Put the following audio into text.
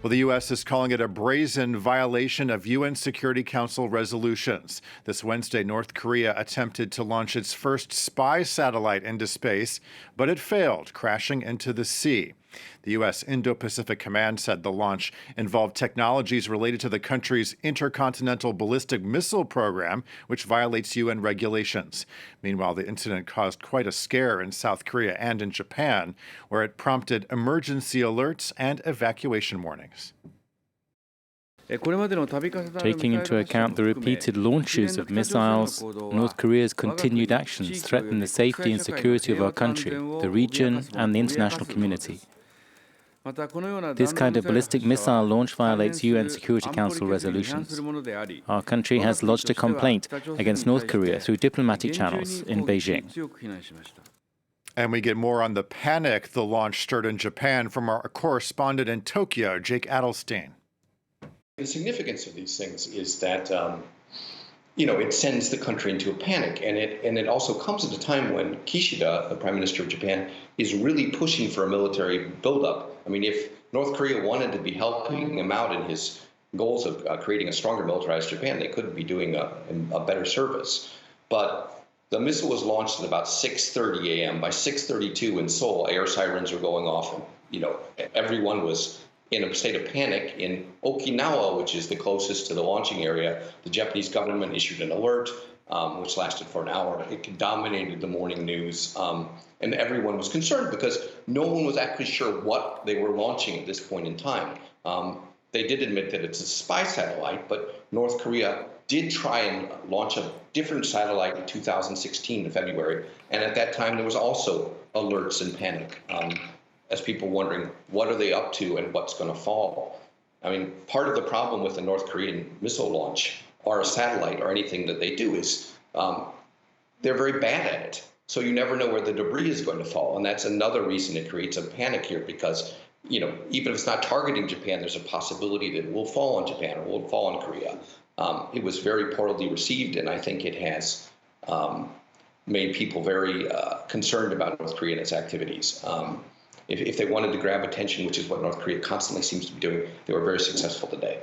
Well, the U.S. is calling it a brazen violation of UN Security Council resolutions. This Wednesday, North Korea attempted to launch its first spy satellite into space, but it failed, crashing into the sea. The U.S. Indo-Pacific Command said the launch involved technologies related to the country's intercontinental ballistic missile program, which violates UN regulations. Meanwhile, the incident caused quite a scare in South Korea and in Japan, where it prompted emergency alerts and evacuation warnings. Taking into account the repeated launches of missiles, North Korea's continued actions threaten the safety and security of our country, the region, and the international community. This kind of ballistic missile launch violates UN Security Council resolutions. Our country has lodged a complaint against North Korea through diplomatic channels in Beijing. And we get more on the panic the launch stirred in Japan from our correspondent in Tokyo, Jake Adelstein. The significance of these things is that, it sends the country into a panic. And it also comes at a time when Kishida, the Prime Minister of Japan, is really pushing for a military buildup. I mean, if North Korea wanted to be helping him out in his goals of creating a stronger militarized Japan, they could be doing a better service. But the missile was launched at about 6:30 a.m. By 6:32 in Seoul, air sirens were going off. And, everyone was in a state of panic. In Okinawa, which is the closest to the launching area, the Japanese government issued an alert, which lasted for an hour. It dominated the morning news, and everyone was concerned because no one was actually sure what they were launching at this point in time. They did admit that it's a spy satellite, but North Korea did try and launch a different satellite in 2016 in February, and at that time there was also alerts and panic. As people wondering, what are they up to and what's going to fall? I mean, part of the problem with the North Korean missile launch or a satellite or anything that they do is they're very bad at it. So you never know where the debris is going to fall. And that's another reason it creates a panic here because, even if it's not targeting Japan, there's a possibility that it will fall on Japan or will fall on Korea. It was very poorly received, and I think it has made people very concerned about North Korea and its activities. If they wanted to grab attention, which is what North Korea constantly seems to be doing, they were very successful today.